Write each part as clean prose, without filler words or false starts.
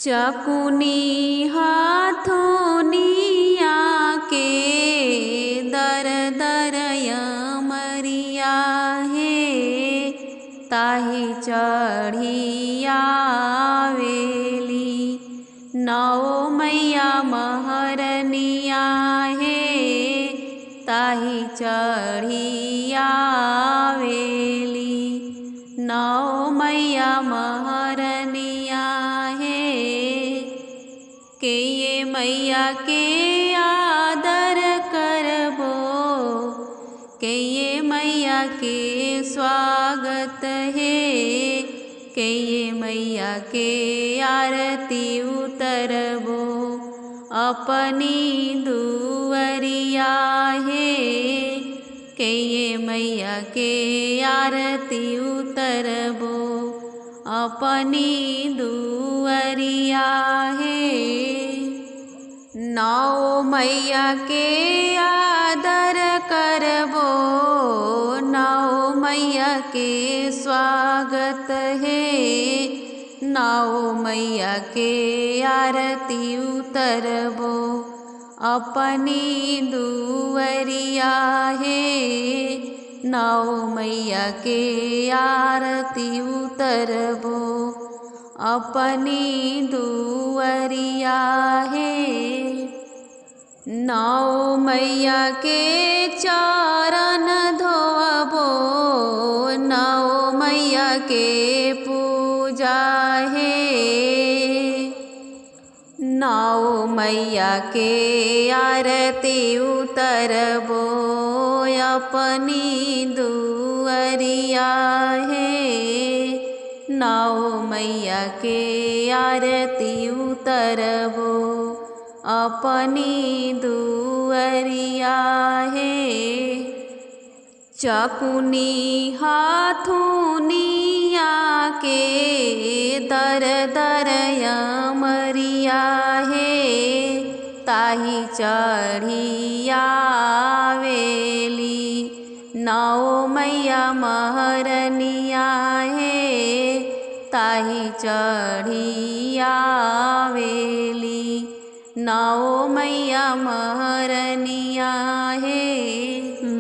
चकुनी हाथोनिया के दर दर यमरिया हे ताहि चढ़िया वेली। नौ मैया महरनिया हे ताहि चढ़िया वेली। नौ मैया महरनिया हे के ये मैया के आदर करबो, के ये मैया के स्वागत है, के ये मैया के आरती उतरबो अपनी दुवरिया है। के ये मैया के आरती उतरबो अपनी दुवरिया है। नौ मैया के आदर करबो, नौ मैया के स्वागत है, नौ मैया के आरती उतरबो अपनी दुवरिया है। नौ मैया के आरती उतरबो अपनी दुवरिया है। नौ मैया के चरण धोबो, नौ मैया के पूजा है, नौ मैया के आरती उतरबो अपनी दुवरिया है। नौ मैया के आरती उतरबो अपनी दुवरिया है। चकुनी हाथोनिया के दर दर यमरिया है ताहि चढ़िया वेली। नौ मैया महरनिया है ताहि चढ़िया वेली। नौ मैया महरनिया है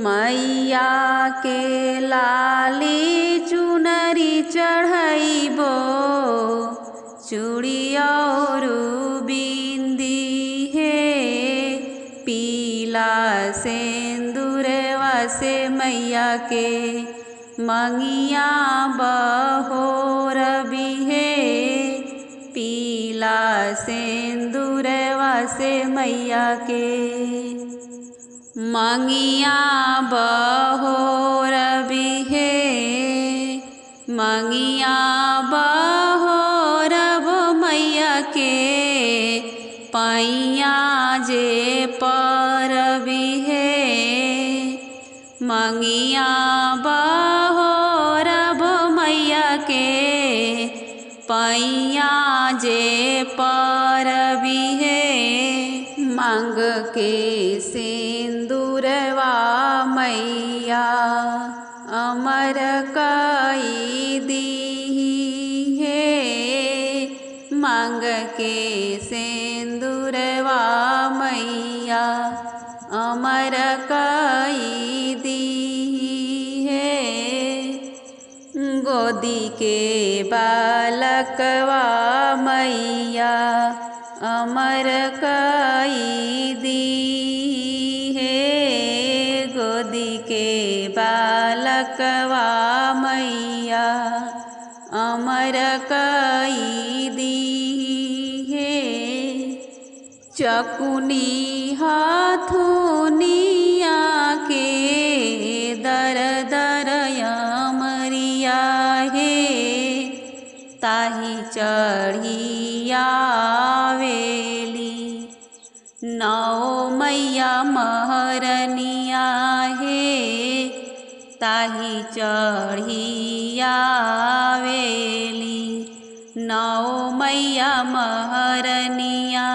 मैया के लाली चुनरी चढ़ैबो, चूड़िया और बिंदी है पीला सिंदूरवा से मैया के मंगिया बहोर भी है। पीला सिंदूरवा से मैया के मंगिया बहोर भी है। मंगिया बहोर मैया के पैया जे पर भी है। मंगिया बहोर मैया के पैया जे पर भी है। मांग के सिंदूरवा मैया अमर कई दी है। मांग के सिंदूरवा मैया अमर कई दी है। गोदी के बालकवा मैया अमर कई दी है। गोदी के बालकवा मैया अमर कई दी है। चकुनी हाथोनिया के दर दर यमरिया है ताहि चढ़िया वेली। नौ मैया महरनिया है ताहि चढ़िया वेली। नौ मैया महरनिया